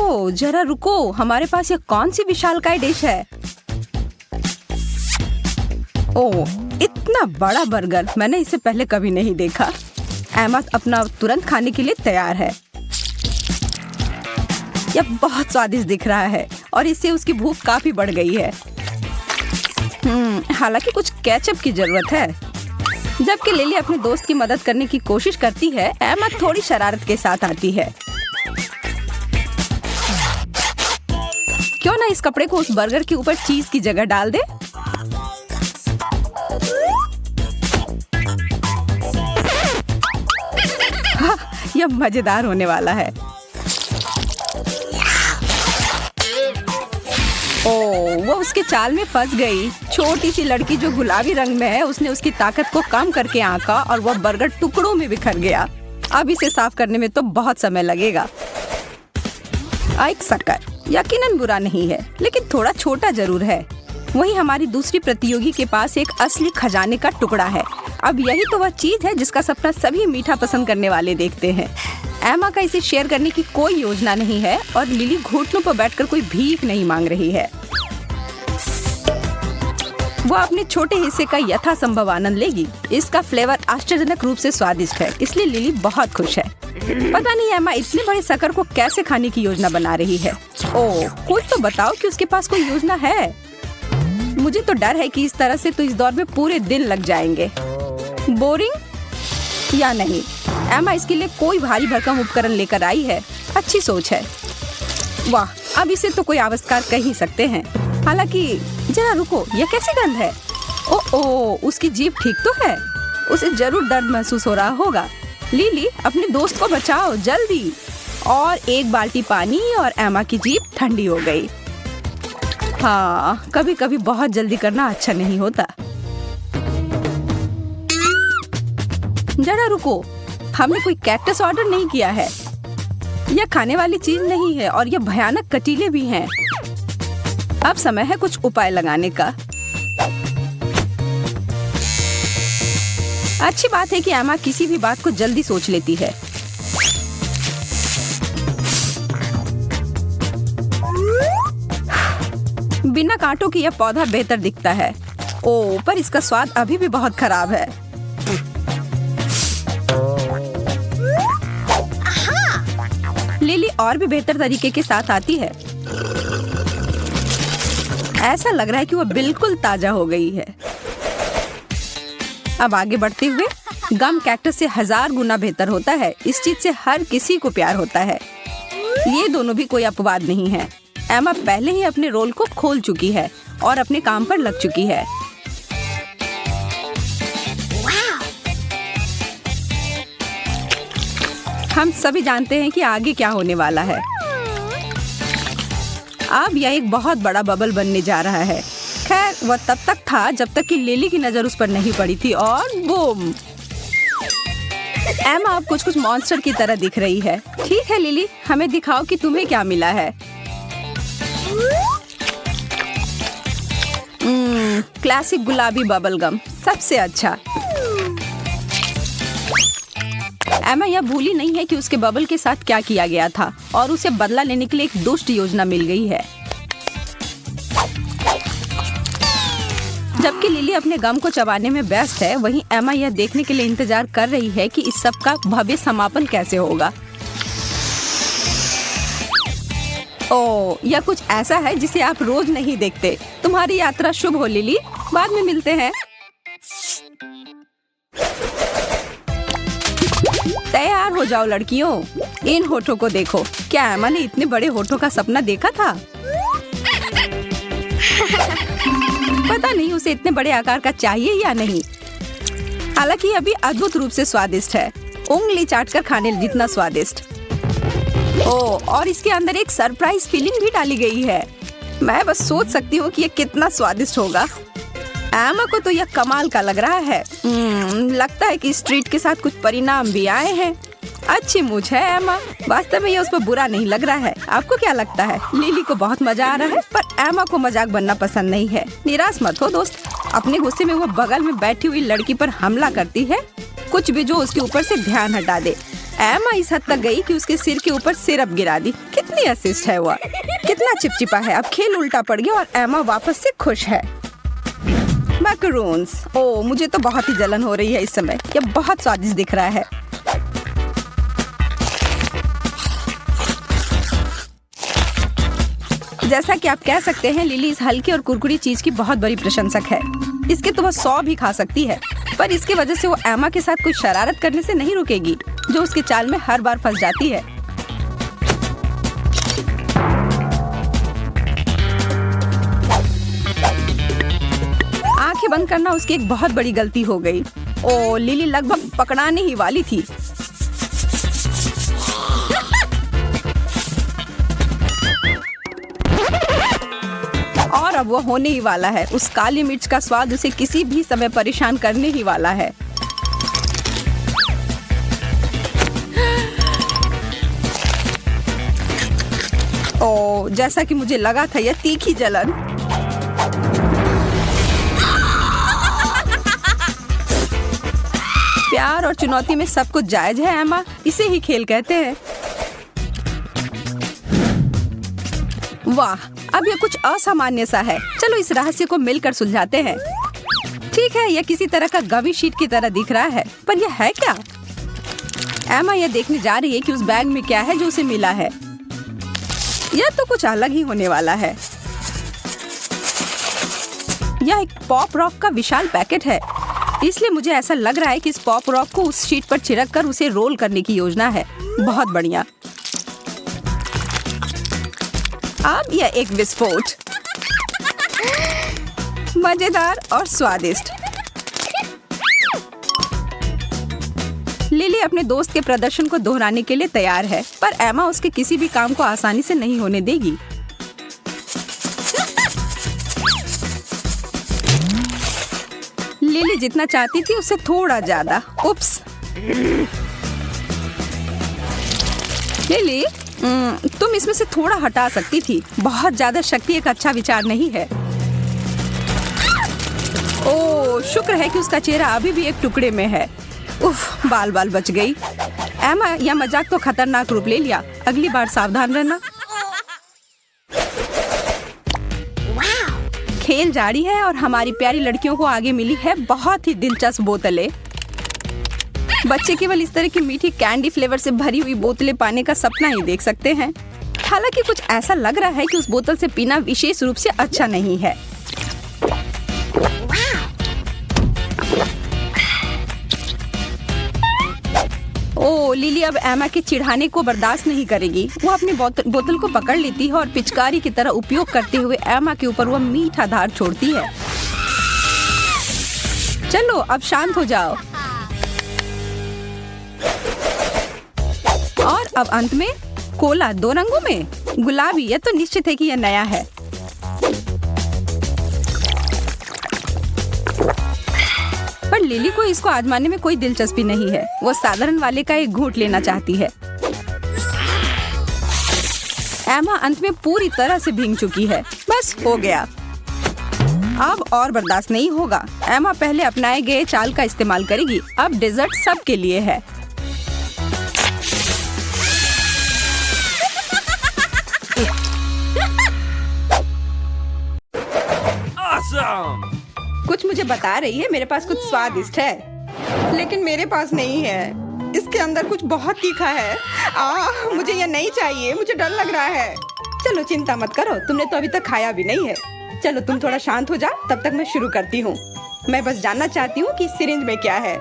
ओह, जरा रुको, हमारे पास ये कौन सी विशालकाय डिश है? ओह, इतना बड़ा बर्गर, मैंने इसे पहले कभी नहीं देखा। एमा अपना तुरंत खाने के लिए तैयार है। यह बहुत स्वादिष्ट दिख रहा है और इससे उसकी भूख काफी बढ़ गई है। हालांकि कुछ केचप की जरूरत है। जबकि लिली अपने दोस्त की मदद करने की कोशिश करती है, एमा थोड़ी शरारत के साथ आती है। क्यों ना इस कपड़े को उस बर्गर के ऊपर चीज की जगह डाल दे? हाँ, यह मजेदार होने वाला है। ओह, वो उसके चाल में फंस गई। छोटी सी लड़की जो गुलाबी रंग में है, उसने उसकी ताकत को कम करके आंका और वह बर्गर टुकड़ों में बिखर गया। अब इसे साफ करने में तो बहुत समय लगेगा। एक शक्कर यकीनन बुरा नहीं है, लेकिन थोड़ा छोटा जरूर है। वहीं हमारी दूसरी प्रतियोगी के पास एक असली खजाने का टुकड़ा है। अब यही तो वह चीज है जिसका सपना सभी मीठा पसंद करने वाले देखते हैं। एमा का इसे शेयर करने की कोई योजना नहीं है और लिली घुटनों पर बैठकर कोई भीख नहीं मांग रही है। वो अपने छोटे हिस्से का यथासंभव आनंद लेगी। इसका फ्लेवर आश्चर्यजनक रूप से स्वादिष्ट है, इसलिए लिली बहुत खुश है। पता नहीं एमा इतने बड़े शक्कर को कैसे खाने की योजना बना रही है। ओह, कुछ तो बताओ कि उसके पास कोई योजना है। मुझे तो डर है कि इस तरह से तो इस दौर में पूरे दिन लग जाएंगे। बोरिंग या नहीं, एमा इसके लिए कोई भारी भरकम उपकरण लेकर आई है। अच्छी सोच है। वाह, अब इसे तो कोई आविष्कार कह ही सकते हैं। हालांकि जरा रुको, यह कैसी गंध है? ओह, उसकी जीभ ठीक तो है। उसे जरूर दर्द महसूस हो रहा होगा। लिली, अपने दोस्त को बचाओ जल्दी। और एक बाल्टी पानी और एमा की जीभ ठंडी हो गई। हाँ, कभी कभी बहुत जल्दी करना अच्छा नहीं होता। जरा रुको, हमने कोई कैक्टस ऑर्डर नहीं किया है। यह खाने वाली चीज नहीं है और यह भयानक कटीले भी हैं। अब समय है कुछ उपाय लगाने का। अच्छी बात है कि एमा किसी भी बात को जल्दी सोच लेती है। बिना कांटों की यह पौधा बेहतर दिखता है। ओह, पर इसका स्वाद अभी भी बहुत खराब है। लिली और भी बेहतर तरीके के साथ आती है। ऐसा लग रहा है कि वह बिल्कुल ताजा हो गई है। अब आगे बढ़ते हुए, गम कैक्टस से 1000 गुना बेहतर होता है। इस चीज से हर किसी को प्यार होता है। ये दोनों भी कोई अपवाद नहीं है। एमा पहले ही अपने रोल को खोल चुकी है और अपने काम पर लग चुकी है। हम सभी जानते हैं कि आगे क्या होने वाला है। अब यह एक बहुत बड़ा बबल बनने जा रहा है। खैर, वह तब तक था जब तक कि लिली की नजर उस पर नहीं पड़ी थी और बूम! एमा अब कुछ कुछ मॉन्स्टर की तरह दिख रही है। ठीक है लिली, हमें दिखाओ कि तुम्हें क्या मिला है। क्लासिक गुलाबी बबल गम, सबसे अच्छा। एमा यह भूली नहीं है कि उसके बबल के साथ क्या किया गया था और उसे बदला लेने के लिए एक दुष्ट योजना मिल गई है। जबकि लिली अपने गम को चबाने में व्यस्त है, वहीं एमा यह देखने के लिए इंतजार कर रही है कि इस सब का भव्य समापन कैसे होगा। ओह, यह कुछ ऐसा है जिसे आप रोज नहीं देखते। तुम्हारी यात्रा शुभ हो लिली, बाद में मिलते हैं। तैयार हो जाओ लड़कियों, इन होठों को देखो। क्या एमा ने इतने बड़े होठों का सपना देखा था? पता नहीं उसे इतने बड़े आकार का चाहिए या नहीं। हालांकि अभी अद्भुत रूप से स्वादिष्ट है, उंगली चाटकर खाने जितना स्वादिष्ट। ओह, और इसके अंदर एक सरप्राइज फीलिंग भी डाली गई है। मैं बस सोच सकती हूँ कि ये कितना स्वादिष्ट होगा। एमा को तो यह कमाल का लग रहा है। लगता है कि स्ट्रीट के साथ कुछ परिणाम भी आए हैं। अच्छी मूछ है एमा, वास्तव में ये उस पर बुरा नहीं लग रहा है। आपको क्या लगता है? लिली को बहुत मजा आ रहा है, पर एमा को मजाक बनना पसंद नहीं है। निराश मत हो दोस्त। अपने गुस्से में वो बगल में बैठी हुई लड़की पर हमला करती है, कुछ भी जो उसके ऊपर से ध्यान हटा दे। एमा इस हद तक गई कि उसके सिर के ऊपर सिरप गिरा दी। कितनी असिस्ट है वह, कितना चिपचिपा है। अब खेल उल्टा पड़ गया और एमा वापस से खुश है। मैकरोन्स, ओह मुझे तो बहुत ही जलन हो रही है इस समय। यह बहुत स्वादिष्ट दिख रहा है। जैसा कि आप कह सकते हैं, लिली इस हल्की और कुरकुरी चीज की बहुत बड़ी प्रशंसक है। इसके तो वह 100 भी खा सकती है, पर इसके वजह से वो एमा के साथ कोई शरारत करने से नहीं रुकेगी, जो उसके चाल में हर बार फंस जाती है। आंखें बंद करना उसकी एक बहुत बड़ी गलती हो गई। ओ, लिली लगभग पकड़ाने ही वाली थी। और अब वो होने ही वाला है। उस काली मिर्च का स्वाद उसे किसी भी समय परेशान करने ही वाला है। ओ, जैसा कि मुझे लगा था, यह तीखी जलन। प्यार और चुनौती में सब कुछ जायज है एमा, इसे ही खेल कहते हैं। वाह, अब यह कुछ असामान्य सा है। चलो इस रहस्य को मिलकर सुलझाते हैं। ठीक है, यह किसी तरह का गवी शीट की तरह दिख रहा है, पर यह है क्या? एमा यह देखने जा रही है कि उस बैग में क्या है जो उसे मिला है। यह तो कुछ अलग ही होने वाला है। यह एक पॉप रॉक का विशाल पैकेट है, इसलिए मुझे ऐसा लग रहा है कि इस पॉप रॉक को उस शीट पर छिड़क कर उसे रोल करने की योजना है। बहुत बढ़िया। अब यह एक विस्फोट, मजेदार और स्वादिष्ट। लिली अपने दोस्त के प्रदर्शन को दोहराने के लिए तैयार है, पर एमा उसके किसी भी काम को आसानी से नहीं होने देगी। लिली जितना चाहती थी उससे थोड़ा ज्यादा। उप्स। लिली, तुम इसमें से थोड़ा हटा सकती थी। बहुत ज्यादा शक्ति एक अच्छा विचार नहीं है। ओह, शुक्र है कि उसका चेहरा अभी भी एक टुकड़े में है। उफ, बाल बाल बच गई। एमा, यह मजाक तो खतरनाक रूप ले लिया। अगली बार सावधान रहना। खेल जारी है और हमारी प्यारी लड़कियों को आगे मिली है बहुत ही दिलचस्प बोतलें। बच्चे केवल इस तरह की मीठी कैंडी फ्लेवर से भरी हुई बोतलें पाने का सपना ही देख सकते हैं। हालांकि कुछ ऐसा लग रहा है कि उस बोतल से पीना विशेष रूप से अच्छा नहीं है। ओ, लिली अब एमा के चिढ़ाने को बर्दाश्त नहीं करेगी। वो अपनी बोतल को पकड़ लेती है और पिचकारी की तरह उपयोग करते हुए एमा के ऊपर वह मीठा धार छोड़ती है। चलो अब शांत हो जाओ। और अब अंत में कोला 2 रंगों में, गुलाबी। यह तो निश्चित है कि यह नया है। पर लिली को इसको आजमाने में कोई दिलचस्पी नहीं है। वो साधारण वाले का एक घूंट लेना चाहती है। एमा अंत में पूरी तरह से भीग चुकी है। बस हो गया, अब और बर्दाश्त नहीं होगा। एमा पहले अपनाए गए चाल का इस्तेमाल करेगी। अब डेजर्ट सबके लिए है। Awesome! कुछ मुझे बता रही है मेरे पास कुछ स्वादिष्ट है, लेकिन मेरे पास नहीं है। इसके अंदर कुछ बहुत तीखा है। मुझे यह नहीं चाहिए, मुझे डर लग रहा है। चलो चिंता मत करो, तुमने तो अभी तक खाया भी नहीं है। चलो तुम थोड़ा शांत हो जाओ, तब तक मैं शुरू करती हूँ। मैं बस जानना चाहती हूँ कि इस सिरिंज में क्या है।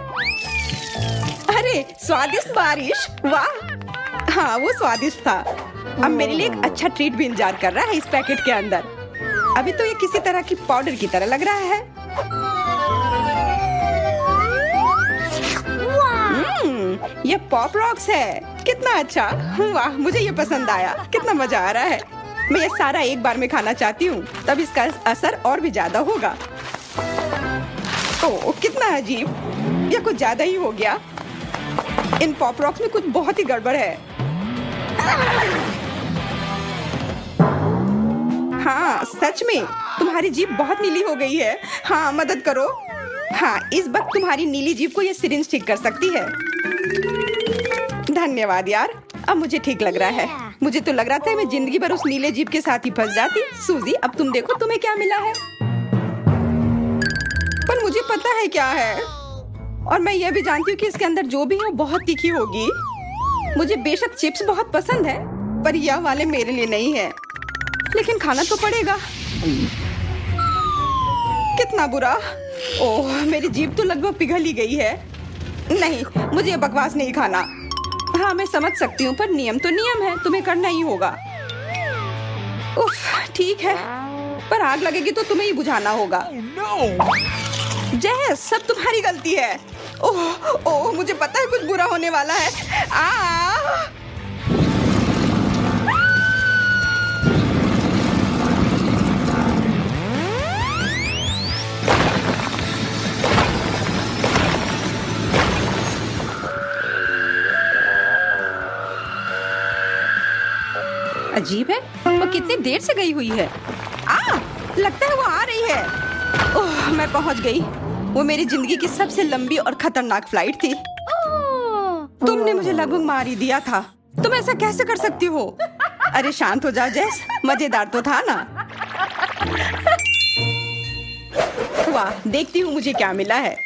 अरे स्वादिष्ट बारिश, वाह! हाँ, वो स्वादिष्ट था। अब मेरे लिए एक अच्छा ट्रीट भी इंतजार कर रहा है इस पैकेट के अंदर। अभी तो ये किसी तरह की पाउडर की तरह लग रहा है। ये पॉप रॉक्स है। कितना अच्छा, वाह, मुझे ये पसंद आया। कितना मजा आ रहा है। मैं ये सारा एक बार में खाना चाहती हूँ, तब इसका असर और भी ज्यादा होगा। ओह, कितना अजीब, ये कुछ ज्यादा ही हो गया। इन पॉप रॉक्स में कुछ बहुत ही गड़बड़ है। हाँ, सच में तुम्हारी जीभ बहुत नीली हो गई है। हाँ, मदद करो। हाँ, इस वक्त तुम्हारी नीली जीभ को ये सिरिंज ठीक कर सकती है। धन्यवाद यार, अब मुझे ठीक लग रहा है। मुझे तो लग रहा था मैं जिंदगी भर उस नीले जीप के साथ ही फंस जाती। सूजी, अब तुम देखो तुम्हें क्या मिला है। पर मुझे पता है क्या है, और मैं ये भी जानती हूँ कि इसके अंदर जो भी है वो बहुत तीखी होगी। मुझे बेशक चिप्स बहुत पसंद है, पर यह वाले मेरे लिए नहीं है, लेकिन खाना तो पड़ेगा। कितना बुरा। ओह, मेरी जीभ तो लगभग पिघल ही गई है। नहीं, मुझे ये बकवास नहीं खाना। हाँ, मैं समझ सकती हूँ, पर नियम तो नियम है, तुम्हें करना ही होगा। उफ, ठीक है, पर आग लगेगी तो तुम्हें ही बुझाना होगा। जय, सब तुम्हारी गलती है। ओह ओह, मुझे पता है कुछ बुरा होने वाला है। अजीब है, वो कितनी देर से गई हुई है। लगता है वो आ रही है। ओह, मैं पहुंच गई। वो मेरी जिंदगी की सबसे लंबी और खतरनाक फ्लाइट थी। तुमने मुझे लगभग मार ही दिया था। तुम ऐसा कैसे कर सकती हो? अरे शांत हो जा जेस, मजेदार तो था ना। वाह, देखती हूँ मुझे क्या मिला है।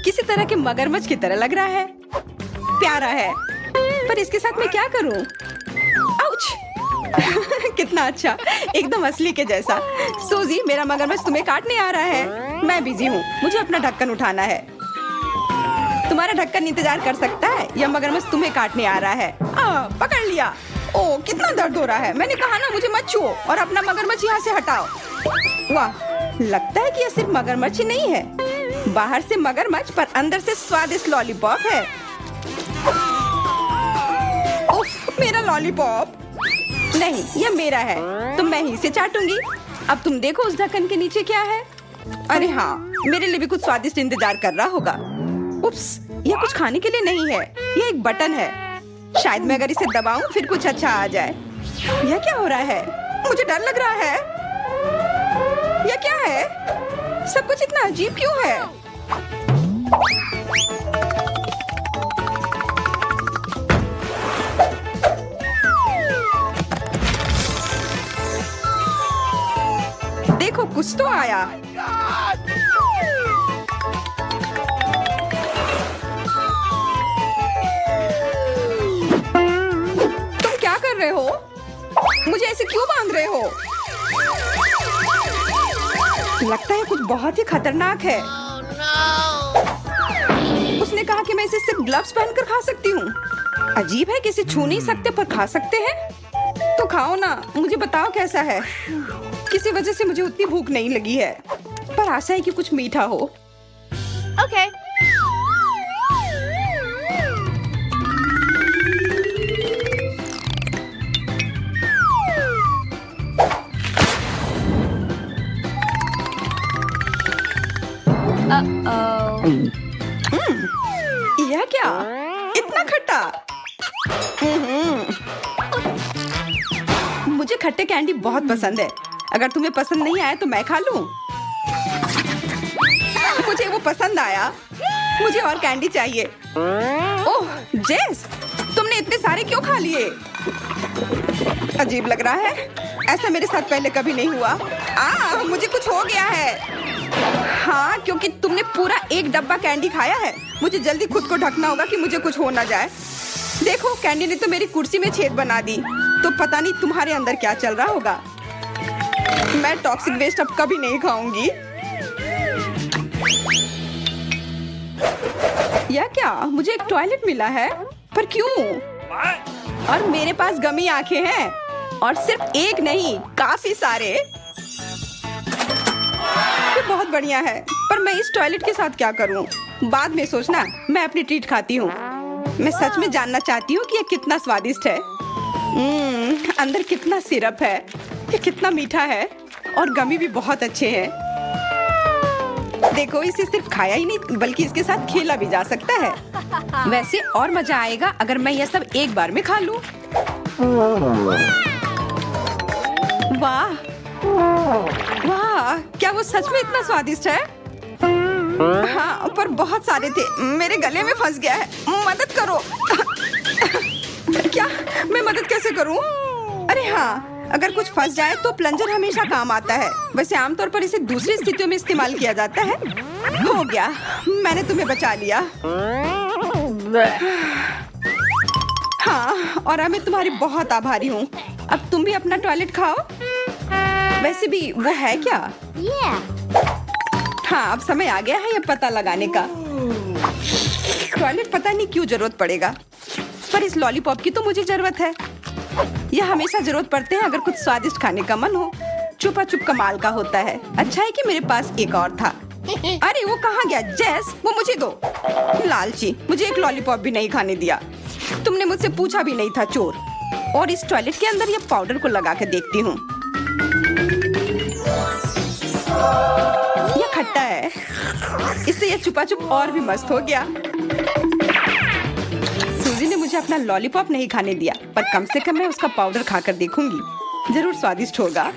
किसी तरह के मगरमच्छ की तरह लग रहा है। प्यारा है, पर इसके साथ मैं क्या करूं? आउच! कितना अच्छा, एकदम असली के जैसा। सूजी, मेरा मगरमच्छ तुम्हें काटने आ रहा है। मैं बिजी हूँ, मुझे अपना ढक्कन उठाना है। तुम्हारा ढक्कन इंतजार कर सकता है, यह मगरमच्छ तुम्हें काटने आ रहा है। पकड़ लिया। ओह, कितना दर्द हो रहा है। मैंने कहा ना मुझे मत छुओ और अपना मगरमच्छ यहाँ से हटाओ। वाह, लगता है कि यह सिर्फ मगरमच्छ ही नहीं है। बाहर से मगरमच्छ पर अंदर से स्वादिष्ट लॉलीपॉप है। उफ, मेरा लॉलीपॉप। नहीं, यह मेरा है, तो मैं ही इसे चाटूंगी। अब तुम देखो उस ढक्कन के नीचे क्या है। अरे हाँ, मेरे लिए भी कुछ स्वादिष्ट इंतजार कर रहा होगा। उप्स, यह कुछ खाने के लिए नहीं है, यह एक बटन है। शायद मैं अगर इसे दबाऊं फिर कुछ अच्छा आ जाए। यह क्या हो रहा है? मुझे डर लग रहा है। यह क्या है? सब कुछ इतना अजीब क्यों है? देखो, कुछ तो आया। तुम क्या कर रहे हो? मुझे ऐसे क्यों बांध रहे हो? लगता है कुछ बहुत ही खतरनाक है। उसने कहा कि मैं इसे सिर्फ ग्लव्स पहनकर खा सकती हूँ। अजीब है कि इसे छू नहीं सकते पर खा सकते हैं। तो खाओ ना, मुझे बताओ कैसा है। किसी वजह से मुझे उतनी भूख नहीं लगी है, पर आशा है कि कुछ मीठा हो। Okay. Uh-oh. यह क्या? इतना खट्टा? मुझे खट्टे कैंडी बहुत पसंद है। अगर तुम्हें पसंद नहीं आया तो मैं खा लूं। मुझे वो पसंद आया। मुझे और कैंडी चाहिए। ओह जेस, तुमने इतने सारे क्यों खा लिए? अजीब लग रहा है, ऐसा मेरे साथ पहले कभी नहीं हुआ। मुझे कुछ हो गया है। हाँ, क्योंकि तुमने पूरा एक डब्बा कैंडी खाया है। मुझे जल्दी खुद को ढकना होगा कि मुझे कुछ हो ना जाए। देखो, कैंडी ने तो मेरी कुर्सी में छेद बना दी, तो पता नहीं तुम्हारे अंदर क्या चल रहा होगा। मैं टॉक्सिक वेस्ट अब कभी नहीं खाऊंगी। यह क्या? मुझे एक टॉयलेट मिला है, पर क्यों? और मेरे पास गमी आंखें हैं, और सिर्फ एक नहीं, काफी सारे। ये बहुत बढ़िया है, पर मैं इस टॉयलेट के साथ क्या करूं? बाद में सोचना, मैं अपनी ट्रीट खाती हूँ। मैं सच में जानना चाहती हूँ कि ये कितना स्वादिष्ट है। अंदर कितना सिरप है, ये कितना मीठा है, और गमी भी बहुत अच्छे हैं। देखो, इसे सिर्फ खाया ही नहीं बल्कि इसके साथ खेला भी जा सकता है। वैसे और मजा आएगा अगर मैं यह सब एक बार में खा लूं। वाह वाह, क्या वो सच में इतना स्वादिष्ट है? हाँ, पर बहुत सारे थे, मेरे गले में फंस गया है, मदद करो। क्या? मैं मदद कैसे करूं? अरे हाँ, अगर कुछ फंस जाए तो प्लंजर हमेशा काम आता है। वैसे आमतौर पर इसे दूसरी स्थितियों में इस्तेमाल किया जाता है। हो गया, मैंने तुम्हें बचा लिया। हाँ, और अब मैं तुम्हारी बहुत आभारी हूँ। अब तुम भी अपना टॉयलेट खाओ। वैसे भी वो है क्या? Yeah. हाँ, अब समय आ गया है ये पता लगाने का। टॉयलेट पता नहीं क्यों जरूरत पड़ेगा, पर इस लॉलीपॉप की तो मुझे जरूरत है। यह हमेशा जरूरत पड़ते हैं अगर कुछ स्वादिष्ट खाने का मन हो। छुपा छुप कमाल का होता है। अच्छा है कि मेरे पास एक और था। अरे वो कहाँ गया? जेस, वो मुझे दो। लालची, मुझे एक लॉलीपॉप भी नहीं खाने दिया। तुमने मुझसे पूछा भी नहीं था, चोर। और इस टॉयलेट के अंदर ये पाउडर को लगा के देखती हूँ। यह खट्टा है, इससे यह छुपा छुप और भी मस्त हो गया। सूजी ने मुझे अपना लॉलीपॉप नहीं खाने दिया, पर कम से कम मैं उसका पाउडर खाकर देखूंगी। जरूर स्वादिष्ट होगा।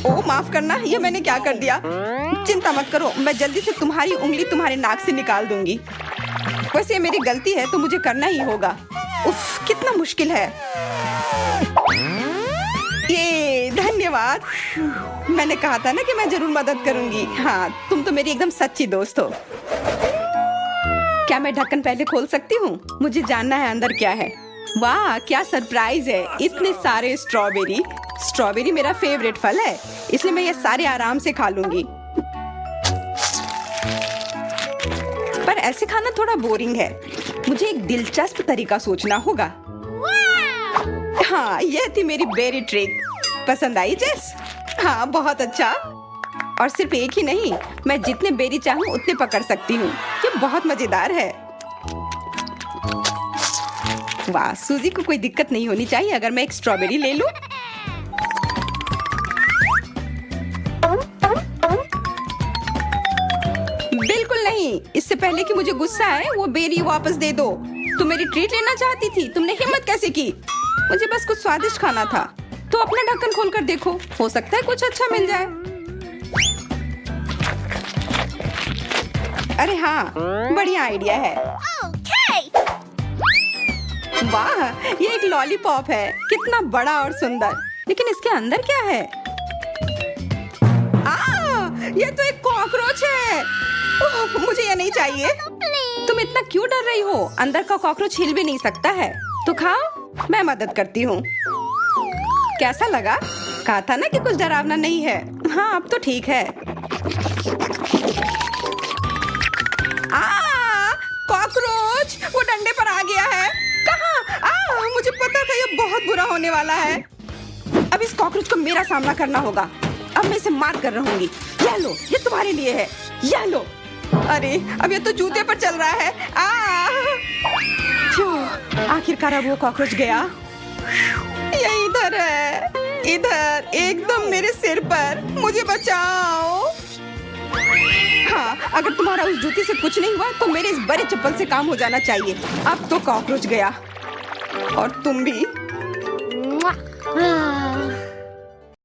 ओह, माफ करना, ये मैंने क्या कर दिया? चिंता मत करो, मैं जल्दी से तुम्हारी उंगली तुम्हारे नाक से निकाल दूंगी। वैसे ये मेरी गलती है तो मुझे करना ही होगा। उफ, कितना मुश्किल है। ये धन्यवाद। मैंने कहा था ना कि मैं जरूर मदद करूंगी। हाँ, तुम तो मेरी एकदम सच्ची दोस्त हो। क्या मैं ढक्कन पहले खोल सकती हूँ? मुझे जानना है अंदर क्या है। वाह, क्या सरप्राइज है! इतने सारे स्ट्रॉबेरी। स्ट्रॉबेरी मेरा फेवरेट फल है, इसलिए मैं ये सारे आराम से खा लूंगी। पर ऐसे खाना थोड़ा बोरिंग है। मुझे एक दिलचस्प तरीका सोचना होगा। हाँ, यह थी मेरी बेरी ट्रिक। पसंद आई जेस? हाँ, बहुत अच्छा। और सिर्फ एक ही नहीं, मैं जितने बेरी चाहूँ उतने पकड़ सकती हूँ। ये बहुत मजेदार है। वाह, सूजी को कोई दिक्कत नहीं होनी चाहिए अगर मैं एक स्ट्रॉबेरी ले लूं। बिल्कुल नहीं। इससे पहले कि मुझे गुस्सा आए, वो बेरी वापस दे दो। तुम मेरी ट्रीट लेना चाहती थी, तुमने हिम्मत कैसे की? मुझे बस कुछ स्वादिष्ट खाना था। तो अपना ढक्कन खोलकर देखो, हो सकता है कुछ अच्छा मिल जाए। अरे हाँ, बढ़िया आइडिया है। Okay. वाह, ये एक लॉलीपॉप है। कितना बड़ा और सुंदर। लेकिन इसके अंदर क्या है? ये तो एक कॉकरोच है। ओह, मुझे ये नहीं चाहिए। तुम इतना क्यों डर रही हो? अंदर का कॉकरोच हिल भी नहीं सकता है। तो खाओ, मैं मदद करती हूँ। कैसा लगा? कहा था ना कि कुछ डरावना नहीं है। हाँ, अब तो ठीक है। कॉकरोच, वो डंडे पर आ गया है। कहाँ? मुझे पता था ये बहुत बुरा होने वाला है। अब इस कॉकरोच को मेरा सामना करना होगा। अब मैं इसे मार कर रहूंगी। ये लो, ये तुम्हारे लिए है। ये लो। अरे, अब ये तो जूते पर चल रहा है। आखिरकार अब वो कॉकरोच गया। ये इधर है, इधर, एकदम मेरे सिर पर। मुझे बचाओ। हाँ, अगर तुम्हारा उस जूती से कुछ नहीं हुआ तो मेरे इस बड़े चप्पल से काम हो जाना चाहिए। अब तो कॉकरोच गया और तुम भी।